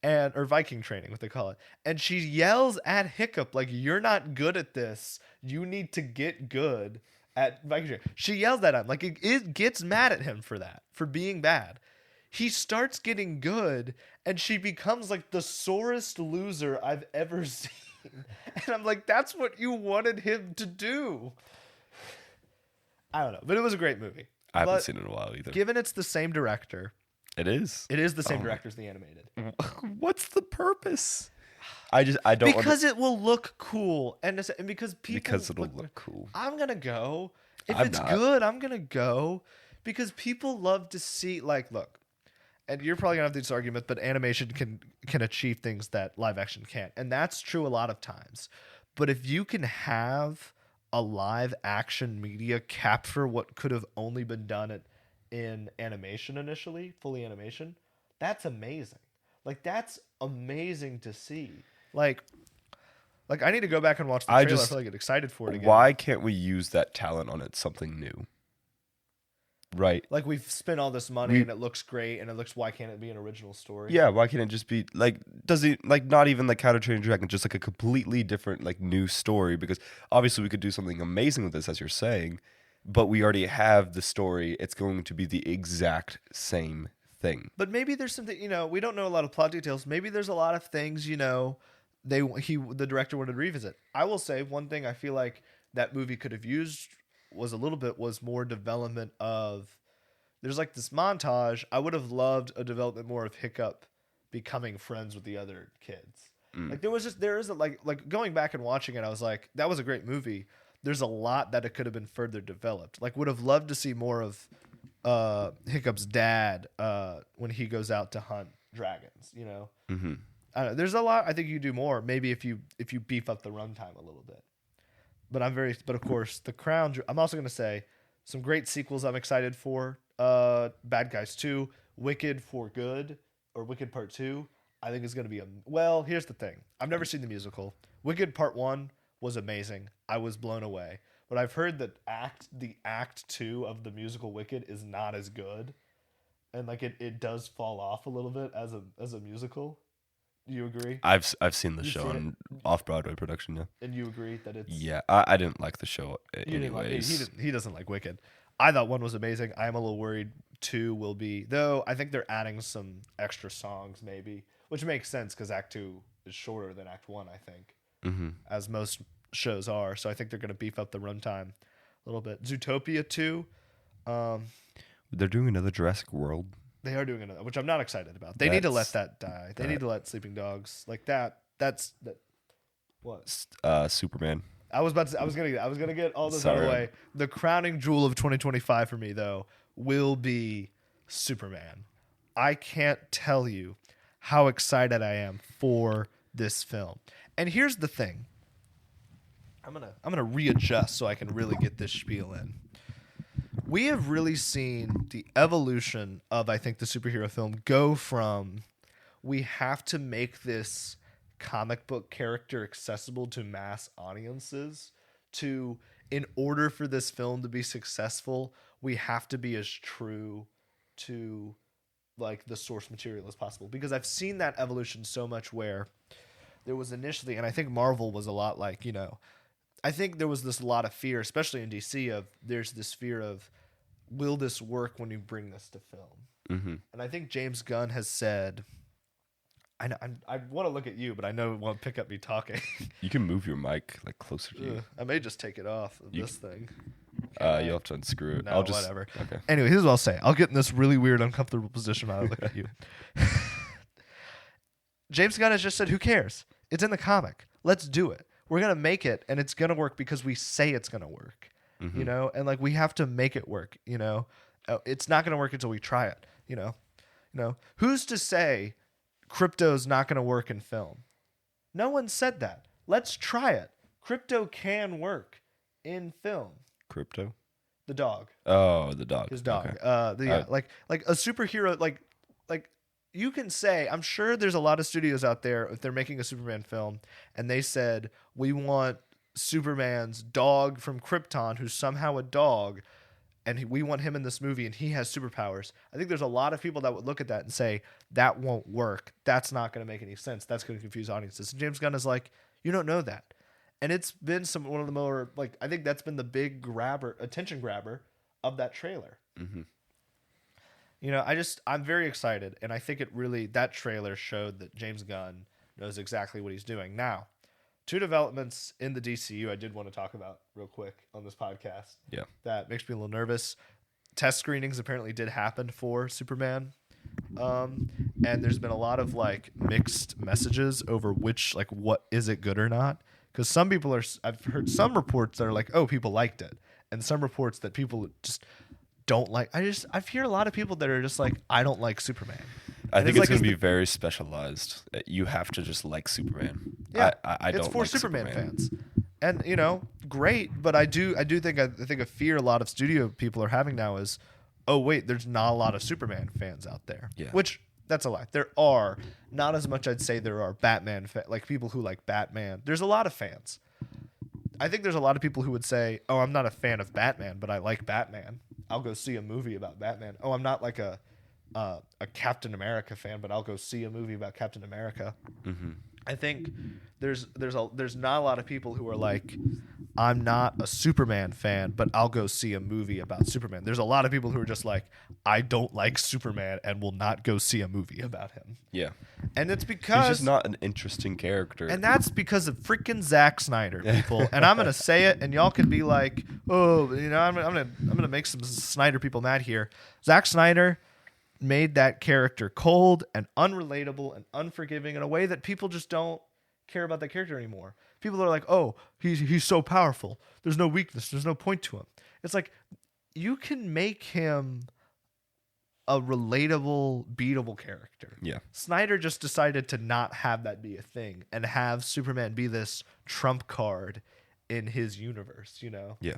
Or Viking training, what they call it. And she yells at Hiccup like, you're not good at this. You need to get good at Viking training. She yells at him. Like, it gets mad at him for that. For being bad. He starts getting good, and she becomes like the sorest loser I've ever seen. And I'm like, that's what you wanted him to do. I don't know, but it was a great movie. I haven't seen it in a while either. Given it's the same director, It is. it is the same director as the animated. What's the purpose? I don't Because it will look cool, and because people because it'll look cool. I'm gonna go. If I'm it's not. good, I'm gonna go because people love to see look. And you're probably gonna have this argument, but animation can achieve things that live action can't, and that's true a lot of times. But if you can have a live action media capture what could have only been done in animation initially, fully animation, that's amazing. Like that's amazing to see. Like I need to go back and watch the trailer. I feel like I get excited for it again. Why can't we use that talent on it something new? Right. Like we've spent all this money and it looks great and why can't it be an original story? Yeah, why can't it just be does it not even like How to Train Your Dragon, just like a completely different new story? Because obviously we could do something amazing with this, as you're saying, but we already have the story. It's going to be the exact same thing. But maybe there's something, we don't know a lot of plot details. Maybe there's a lot of things, the director wanted to revisit. I will say one thing I feel like that movie could have used was more development of, there's like this montage. I would have loved a development more of Hiccup becoming friends with the other kids. Like there is like going back and watching it, I was like, that was a great movie. There's a lot that it could have been further developed. Like would have loved to see more of Hiccup's dad when he goes out to hunt dragons, you know. I don't know, there's a lot I think you do more maybe if you beef up the runtime a little bit. But of course The Crown. I'm also gonna say some great sequels I'm excited for. Bad Guys 2, Wicked for Good, or Wicked Part 2. I think is gonna be well. Here's the thing: I've never seen the musical. Wicked Part 1 was amazing. I was blown away. But I've heard that the act 2 of the musical Wicked is not as good, and like it does fall off a little bit as a musical. Do you agree? I've seen the You show see on off-Broadway production, yeah. And you agree that it's Yeah, I didn't like the show you didn't like it. anyways. He doesn't like Wicked. I thought 1 was amazing. I am a little worried 2 will be, though. I think they're adding some extra songs maybe, which makes sense because Act 2 is shorter than Act 1. I think, as most shows are. So I think they're going to beef up the runtime a little bit. Zootopia 2. They're doing another Jurassic World. They are doing another, which I'm not excited about. They need to let that die. They need to let Sleeping Dogs like that. That's that. What? Superman. I was gonna get all this out of the way. The crowning jewel of 2025 for me though will be Superman. I can't tell you how excited I am for this film. And here's the thing. I'm gonna readjust so I can really get this spiel in. We have really seen the evolution of, I think, the superhero film go from we have to make this comic book character accessible to mass audiences to, in order for this film to be successful, we have to be as true to like the source material as possible. Because I've seen that evolution so much where there was initially, and I think Marvel was a lot like, you know, I think there was this lot of fear, especially in DC, of there's this fear of, will this work when you bring this to film? And I think James Gunn has said, I want to look at you, but I know it won't pick up me talking. You can move your mic like closer to you. I may just take it off of this thing. You'll have to unscrew it. No, whatever. Okay. Anyway, here's what I'll say. I'll get in this really weird, uncomfortable position while I look at you. James Gunn has just said, who cares? It's in the comic. Let's do it. We're going to make it, and it's going to work because we say it's going to work. You know? And, like, we have to make it work, you know? It's not going to work until we try it, you know? Who's to say Crypto's not going to work in film? No one said that. Let's try it. Crypto can work in film. Crypto? The dog. Oh, the dog. His dog. Okay. Like a superhero, like you can say, I'm sure there's a lot of studios out there, if they're making a Superman film and they said, we want Superman's dog from Krypton, who's somehow a dog, and we want him in this movie and he has superpowers. I think there's a lot of people that would look at that and say, that won't work. That's not going to make any sense. That's going to confuse audiences. And James Gunn is like, you don't know that. And it's been one of the more, like, I think that's been the big attention grabber of that trailer. You know, I'm very excited. And I think that trailer showed that James Gunn knows exactly what he's doing. Now, 2 developments in the DCU I did want to talk about real quick on this podcast. Yeah. That makes me a little nervous. Test screenings apparently did happen for Superman. And there's been a lot of like mixed messages over which, like, what is it good or not? Because some people I've heard some reports that are like, oh, people liked it. And some reports that people just don't like. I've heard a lot of people that are just like, I don't like Superman. I think it's going to be very specialized. You have to just like Superman. Yeah, I don't it's for like Superman fans. And, you know, great. But I think a fear a lot of studio people are having now is, oh, wait, there's not a lot of Superman fans out there. Yeah. Which, that's a lie. There are. Not as much I'd say there are Batman like people who like Batman. There's a lot of fans. I think there's a lot of people who would say, oh, I'm not a fan of Batman, but I like Batman. I'll go see a movie about Batman. Oh, I'm not like a Captain America fan, but I'll go see a movie about Captain America. I think there's not a lot of people who are like, I'm not a Superman fan, but I'll go see a movie about Superman. There's a lot of people who are just like, I don't like Superman and will not go see a movie about him. Yeah. And it's because he's just not an interesting character. And that's because of freaking Zack Snyder, people. And I'm gonna say it, and y'all can be like, oh, you know, I'm gonna make some Snyder people mad here. Zack Snyder, made that character cold and unrelatable and unforgiving in a way that people just don't care about that character anymore. People are like, "Oh, he's so powerful. There's no weakness. There's no point to him." It's like you can make him a relatable, beatable character. Yeah. Snyder just decided to not have that be a thing and have Superman be this trump card in his universe, you know? Yeah.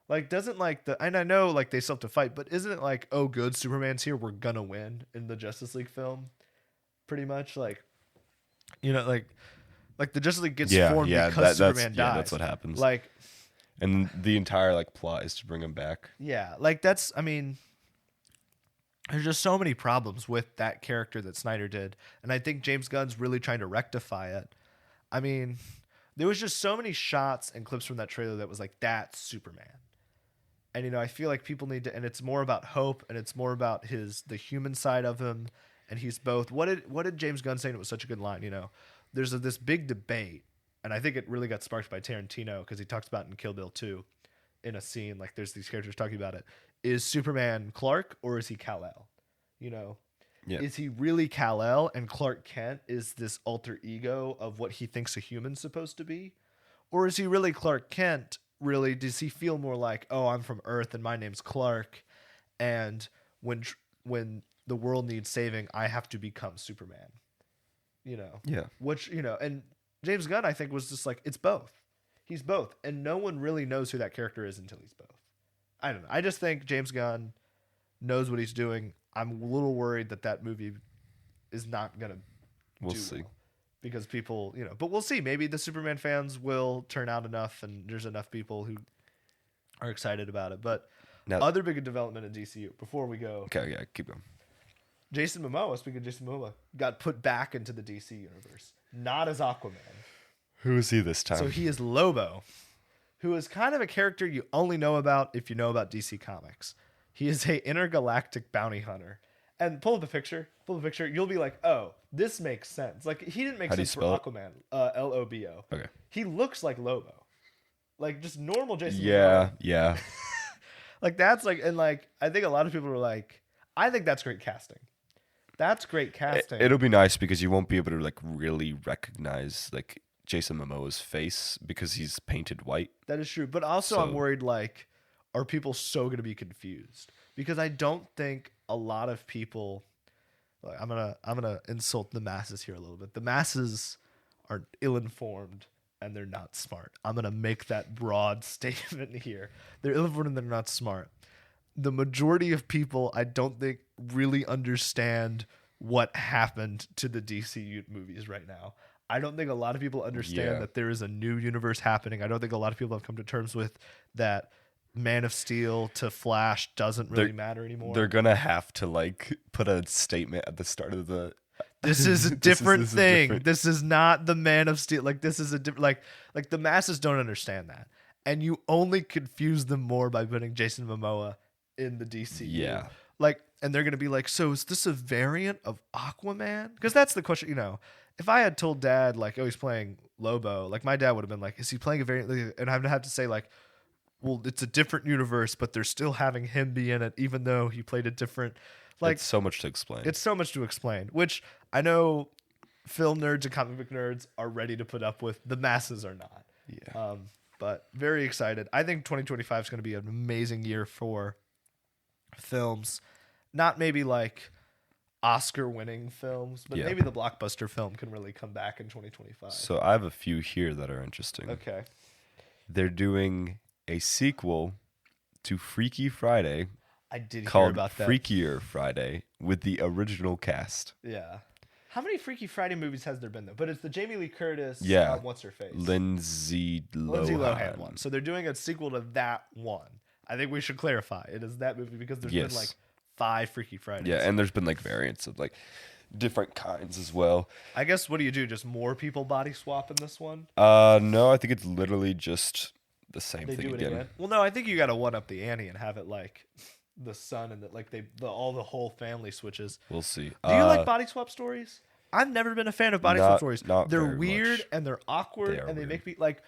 Like, doesn't like the, and I know like they still have to fight, but isn't it like, oh, good, Superman's here, we're gonna win in the Justice League film? Pretty much, like, you know, like the Justice League gets formed because Superman dies. Yeah, that's what happens. Like, and the entire like plot is to bring him back. yeah, like that's, I mean, there's just so many problems with that character that Snyder did, and I think James Gunn's really trying to rectify it. I mean, there was just so many shots and clips from that trailer that was like, that's Superman. And, you know, I feel like people need to, and it's more about hope, and it's more about the human side of him, and he's both. What did James Gunn say? And it was such a good line, you know. There's this big debate, and I think it really got sparked by Tarantino because he talks about it in Kill Bill 2 in a scene, like there's these characters talking about it. Is Superman Clark or is he Kal-El? You know, Yeah. is he really Kal-El and Clark Kent is this alter ego of what he thinks a human's supposed to be? Or is he really Clark Kent? Really, does he feel more like, oh, I'm from Earth and my name's Clark, and when the world needs saving, I have to become Superman? You know, Yeah. which, you know, and James Gunn, I think, was just like, it's both. He's both, and no one really knows who that character is until he's both. I don't know. I just think James Gunn knows what he's doing. I'm a little worried that movie is not gonna. We'll see. Well because people, you know, but we'll see. Maybe the Superman fans will turn out enough, and there's enough people who are excited about it. But Now, other big development in DCU before we go, okay, yeah, keep going. Jason Momoa. Speaking of Jason Momoa, got put back into the DC universe, not as Aquaman. Who is he this time? So he is Lobo, who is kind of a character you only know about if you know about DC Comics. He is a intergalactic bounty hunter. And pull up a picture. You'll be like, oh, this makes sense. Like, he didn't make How do you sense for spell it? Aquaman. Lobo. Okay. He looks like Lobo. Like, just normal Jason Yeah, Momoa. yeah. Like, that's like, and like, I think a lot of people are like, I think that's great casting. That's great casting. It'll be nice because you won't be able to like really recognize like Jason Momoa's face because he's painted white. That is true. But also, I'm So- worried, like, are people so going to be confused? Because I don't think a lot of people. Like, I'm gonna insult the masses here a little bit. The masses are ill-informed and they're not smart. I'm gonna make that broad statement here. They're ill-informed and they're not smart. The majority of people, I don't think, really understand what happened to the DC movies right now. I don't think a lot of people understand Yeah. that there is a new universe happening. I don't think a lot of people have come to terms with that. Man of Steel to Flash doesn't really matter anymore. They're gonna have to like put a statement at the start of the. This is a This different is a thing. different- This is not the Man of Steel. Like, this is a different. Like the masses don't understand that, and you only confuse them more by putting Jason Momoa in the DCU. Yeah. Like, and they're gonna be like, so is this a variant of Aquaman? Because that's the question. You know, if I had told Dad like, oh, he's playing Lobo, like my dad would have been like, is he playing a variant? And I'd have to say like, well, it's a different universe, but they're still having him be in it, even though he played a different. Like, It's so much to explain. it's so much to explain, which I know film nerds and comic book nerds are ready to put up with. The masses are not. Yeah. But very excited. I think 2025 is going to be an amazing year for films. Not maybe like Oscar-winning films, but Yeah. maybe the blockbuster film can really come back in 2025. So I have a few here that are interesting. Okay. They're doing a sequel to Freaky Friday I did hear called about that. Freakier Friday with the original cast. Yeah. How many Freaky Friday movies has there been though? But it's the Jamie Lee Curtis. Yeah. What's her face? Lindsay Lindsay Lohan Lohan. one. So they're doing a sequel to that one. I think we should clarify it is that movie because there's Yes. been like 5 Freaky Fridays. Yeah, and there's been like variants of like different kinds as well. I guess what do? Just more people body swap in this one? No, I think it's literally just the same They thing do it again. again. Well, no, I think you got to one up the ante and have it like the son and like all the whole family switches. We'll see. Do you like body swap stories? I've never been a fan of body swap Not- stories. not They're very weird much. and they're awkward They are and they weird. make me like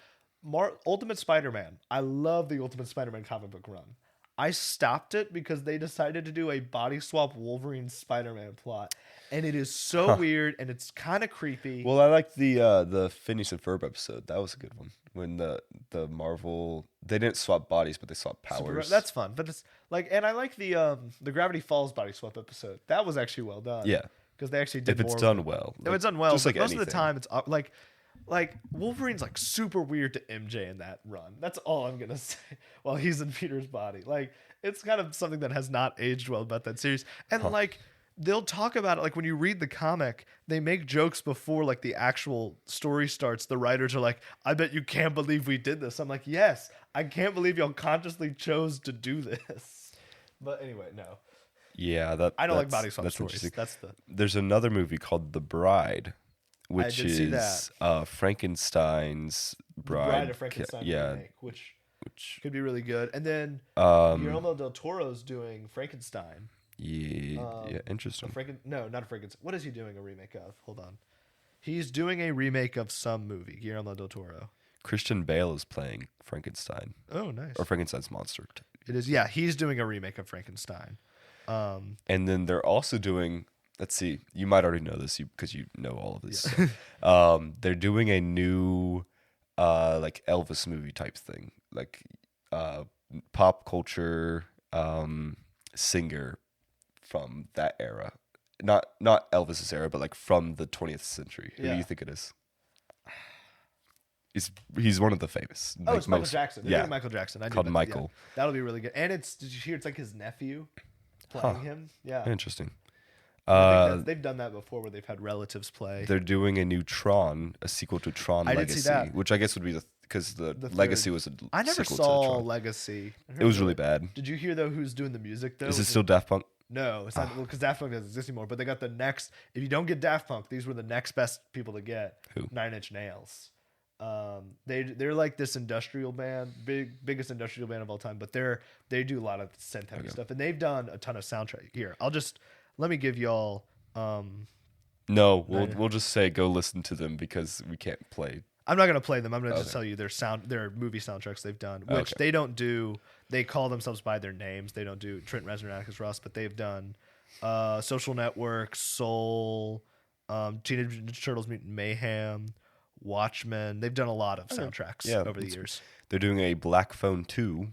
Ultimate Spider-Man. I love the Ultimate Spider-Man comic book run. I stopped it because they decided to do a body swap Wolverine Spider-Man plot, and it is so weird and it's kind of creepy. Well, I like the Phineas and Ferb episode. That was a good one. When the Marvel, they didn't swap bodies, but they swapped powers. That's fun, but it's like, and I like the Gravity Falls body swap episode. That was actually well done. Yeah, because they actually did. if it's more done of it. well, If it's done well, just but like most of the anything. time it's like Wolverine's like super weird to MJ in that run. That's all I'm gonna say. While he's in Peter's body, like it's kind of something that has not aged well about that series. And like they'll talk about it, like when you read the comic, they make jokes before like the actual story starts. The writers are like, "I bet you can't believe we did this." I'm like, "Yes, I can't believe y'all consciously chose to do this." But anyway, no, Yeah, I don't like that's- body swap that's stories. interesting. That's the There's another movie called The Bride, which did see is Frankenstein's Bride. Bride of Frankenstein Yeah, remake, which which could be really good. And then um Guillermo del Toro's doing Frankenstein. yeah, interesting. No, not a Frankenstein. What is he doing a remake of? Hold on. He's doing a remake of some movie. Guillermo del Toro. Christian Bale is playing Frankenstein Oh, nice. or Frankenstein's monster. It is. Yeah, he's doing a remake of Frankenstein. And then they're also doing. Let's see. You might already know this because you know all of this. Yeah. stuff. They're doing a new, like Elvis movie type thing, like pop culture singer from that era. Not Elvis's era, but like from the 20th century. Who do Yeah. you think it is? He's one of the famous. Oh, like it's Michael most- Jackson. They're Yeah, doing Michael Jackson. I knew called that. Michael. Yeah. That'll be really good. And did you hear? It's like his nephew playing him. Yeah. Interesting. I think they've done that before, where they've had relatives play. They're doing a new Tron, a sequel to Tron I did Legacy, see that. which I guess would be because the third. Legacy was a I never sequel to saw Tron. Legacy. It was really bad. Did you hear though who's doing the music though? Is it still Daft Punk? No, it's not because Daft Punk doesn't exist anymore. But they got the next. If you don't get Daft Punk, these were the next best people to get. Who? 9 Inch Nails. They're like this industrial band, biggest industrial band of all time. But they do a lot of synth heavy stuff, and they've done a ton of soundtrack. Here, let me give y'all. No, we'll just say go listen to them because we can't play. I'm not gonna play them. I'm gonna just Okay. tell you their movie soundtracks they've done, which Okay. they don't do. They call themselves by their names. They don't do Trent Reznor, Atticus Ross, but they've done Social Network, Soul, Teenage Ninja Turtles Mutant Mayhem, Watchmen. They've done a lot of soundtracks Yeah, over the it's- years. They're doing a Black Phone 2.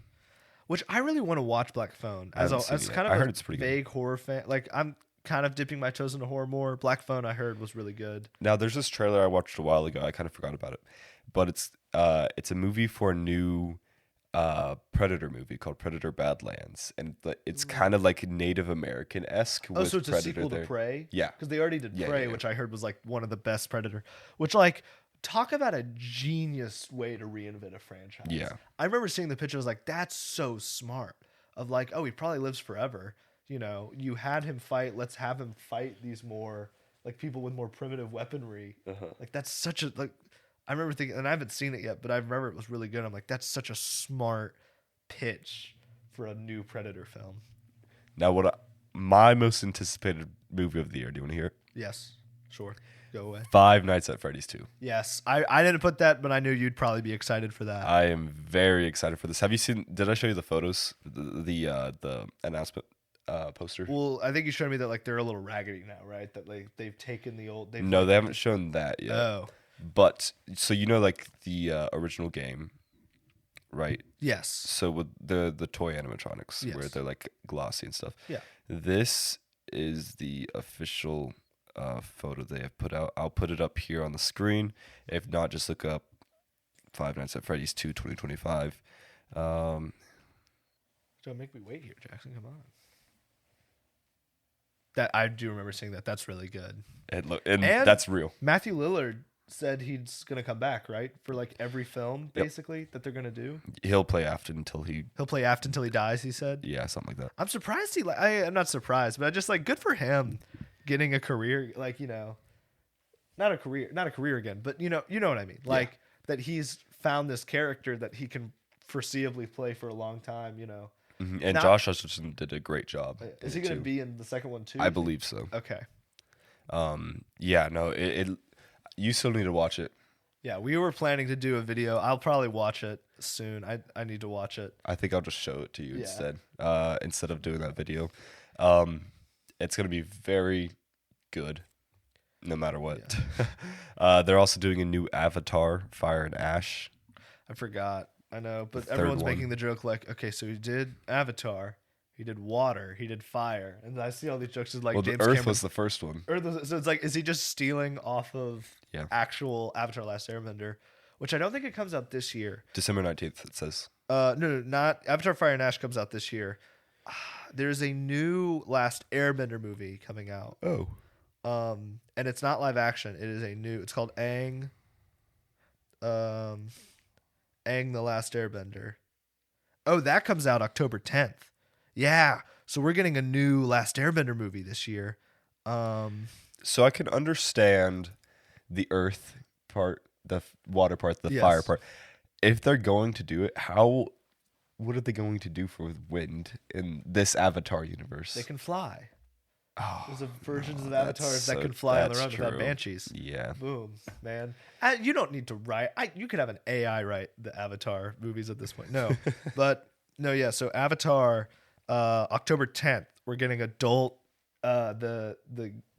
Which I really want to watch Black Phone I haven't seen as it yet. kind of I a heard it's pretty good. vague horror fan. Like I'm kind of dipping my toes into horror more. Black Phone I heard was really good. Now there's this trailer I watched a while ago. I kind of forgot about it, but it's a movie for a new Predator movie called Predator Badlands, and it's kind of like Native American esque. Oh, so it's Predator a sequel there. to Prey? Yeah. Because they already did Yeah, Prey, yeah, yeah. which I heard was like one of the best Predator. Which, like, talk about a genius way to reinvent a franchise. Yeah. I remember seeing the picture. I was like, that's so smart. Of like, oh, he probably lives forever. You know, you had him fight. Let's have him fight these more, like, people with more primitive weaponry. Like, that's such a, like, I remember thinking, and I haven't seen it yet, but I remember it was really good. I'm like, that's such a smart pitch for a new Predator film. Now, my most anticipated movie of the year? Do you want to hear it? Yes, sure. Go away. Five Nights at Freddy's 2. Yes, I didn't put that, but I knew you'd probably be excited for that. I am very excited for this. Have you seen? Did I show you the photos? The announcement poster. Well, I think you showed me that like they're a little raggedy now, right? That like they've taken the old. No, they haven't shown that yet. Oh, But so like the original game, right? yes. So with the toy animatronics where Yes. they're like glossy and stuff. Yeah. This is the official photo they have put out. I'll put it up here on the screen. If not, just look up Five Nights at Freddy's 2 2025. Don't make me wait here, Jackson. Come on. That I do remember seeing that. That's really good. And And- that's real. Matthew Lillard said he's gonna come back, right? For like every film, basically that they're gonna do. He'll play after until He'll play Aft until he dies. He said. yeah, something like that. I'm surprised I'm not surprised, but I just like good for him getting a career, like, you know, not a career again, but you know what I mean. Like that he's found this character that he can foreseeably play for a long time, you know. Mhm. And Now- Josh Hutcherson did a great job. Is in he it going to too. be in the second one too? I believe so. Okay. Yeah, no, you still need to watch it. Yeah, we were planning to do a video. I'll probably watch it soon. I need to watch it. I think I'll just show it to you Yeah. instead of doing that video. It's gonna be very good, no matter what. They're also doing a new Avatar, Fire and Ash. I forgot. I know, but third everyone's one. making the joke like, okay, so he did Avatar, he did water, he did fire, and I see all these jokes is like Well, James the Earth Cameron. was the first one. So it's like, is he just stealing off of Yeah. actual Avatar: Last Airbender, which I don't think it comes out this year. December 19th, it says. No, not Avatar: Fire and Ash comes out this year. There's a new Last Airbender movie coming out. Oh. And it's not live action. It is a new. It's called Aang. Aang the Last Airbender. Oh, that comes out October 10th. Yeah, so we're getting a new Last Airbender movie this year. So I can understand the Earth part, the water part, the Yes. fire part. If they're going to do it, what are they going to do for wind in this Avatar universe? They can fly. Oh, There's versions of that's avatars that so- can fly on their own that's without true. banshees. Yeah. Boom, man. You don't need to write. You could have an AI write the Avatar movies at this point. No, but no, yeah. So Avatar, October 10th, we're getting adult, the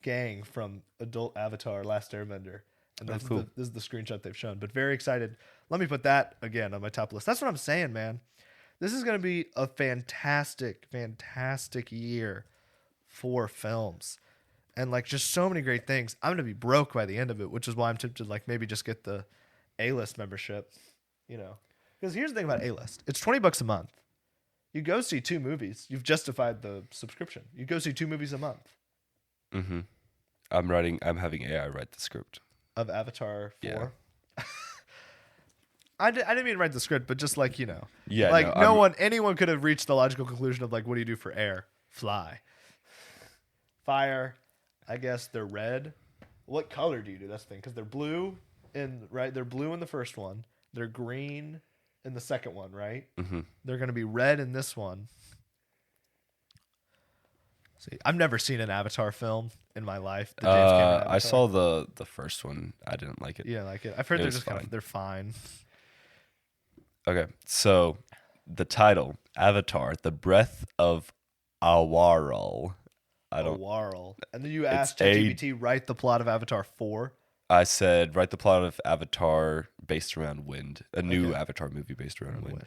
gang from adult Avatar: Last Airbender, and that's cool. this is the screenshot they've shown. But very excited. Let me put that again on my top list. That's what I'm saying, man. This is gonna be a fantastic, fantastic year for films. And like just so many great things. I'm gonna be broke by the end of it, which is why I'm tempted to like maybe just get the A-list membership, you know. Because here's the thing about A-list. It's $20 a month. You go see 2 movies. You've justified the subscription. You go see 2 movies a month Mm-hmm. I'm having AI write the script. of Avatar 4. Yeah. I didn't mean to write the script, but just like, you know. Yeah, Like no, anyone could have reached the logical conclusion of like, what do you do for air? Fly. Fire. I guess they're red. What color do you do? That's the thing, because they're blue they're blue in the first one. They're green in the second one, right? Mm-hmm. They're gonna be red in this one. See, I've never seen an Avatar film in my life. The James Cameron I Avatar. saw the first one. I didn't like it. Yeah, like it. I've heard It they're was just kind fine. of they're fine. Okay, so the title, Avatar: The Breath of Awaral. I don't. Warl. And then you asked A- ChatGPT write the plot of Avatar 4. I said write the plot of Avatar based around wind. A new Okay. Avatar movie based around wind.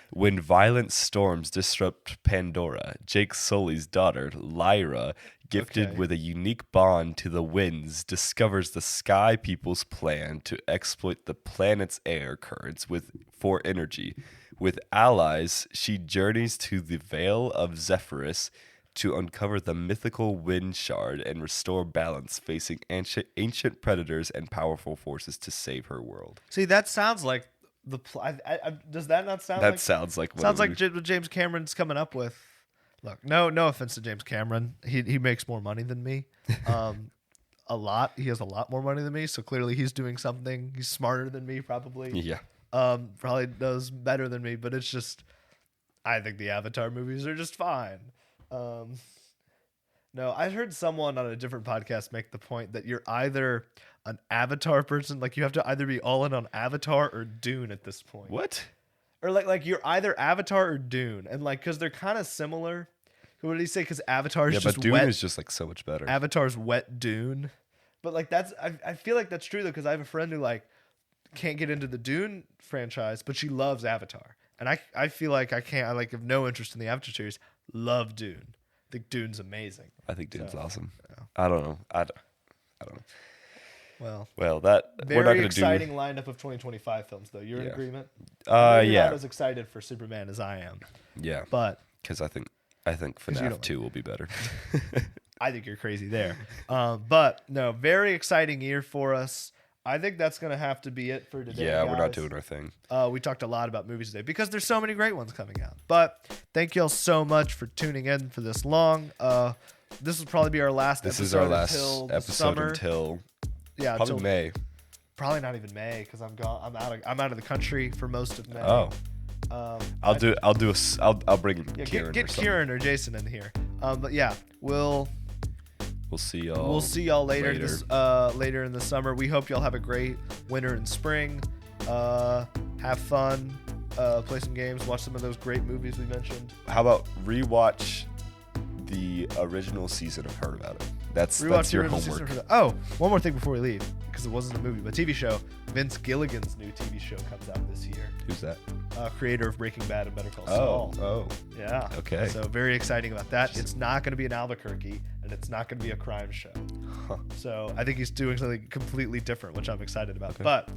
When violent storms disrupt Pandora, Jake Sully's daughter, Lyra, gifted Okay. with a unique bond to the winds, discovers the Sky People's plan to exploit the planet's air currents for energy. With allies, she journeys to the Vale of Zephyrus to uncover the mythical wind shard and restore balance, facing ancient predators and powerful forces to save her world. See, that sounds like the does that not sound That like sounds like what sounds it like would what James Cameron's coming up with? Look, no offense to James Cameron. He makes more money than me. A lot. He has a lot more money than me, so clearly he's doing something. He's smarter than me probably. be. Yeah. Probably does better than me, but it's just I think the Avatar movies are just fine. No, I heard someone on a different podcast make the point that you're either an Avatar person, like you have to either be all in on Avatar or Dune at this point. What? Or like you're either Avatar or Dune, and like because they're kind of similar. What did he say? Because Avatar is Yeah, just but Dune wet. is just like so much better. Avatar's wet Dune, but like that's I feel like that's true though because I have a friend who like can't get into the Dune franchise, but she loves Avatar, and I feel like I can't. I like have no interest in the Avatar series. Love Dune. I think Dune's amazing. I think Dune's So, awesome. yeah. I don't know. I don't know. Well, Well, that we're not very going to exciting lineup of 2025 films though. You're in Yeah. agreement? do. I know you're Yeah, not as excited for Superman as I am, yeah. but Because I think you FNAF don't 2 will be better. I think you're crazy there. But no, very exciting year for us. I think that's going to have to be it for today. Yeah, we're not guys. doing our thing. We talked a lot about movies today because there's so many great ones coming out. But thank you all so much for tuning in for this long. This will probably be our last This episode is our last until the episode summer. until Yeah, probably until May. probably not even May because I'm gone. I'm out of the country for most of May. Oh, I'll bring Yeah, Kieran get or something. Kieran or Jason in here. But yeah, we'll We'll see y'all. We'll see y'all later. later. Later in the summer. We hope y'all have a great winter and spring. Have fun. Play some games. Watch some of those great movies we mentioned. How about rewatch the original season of Heard About It? That's your homework. Oh, one more thing before we leave, because it wasn't a movie, but TV show. Vince Gilligan's new TV show comes out this year. Who's that? Creator of Breaking Bad and Better Call Saul. Oh. Yeah. Okay. So very exciting about that. It's not going to be in Albuquerque, and it's not going to be a crime show. Huh. So I think he's doing something completely different, which I'm excited about. Okay. But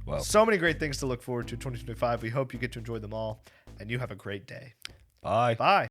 Well, so many great things to look forward to 2025. We hope you get to enjoy them all, and you have a great day. bye. Bye.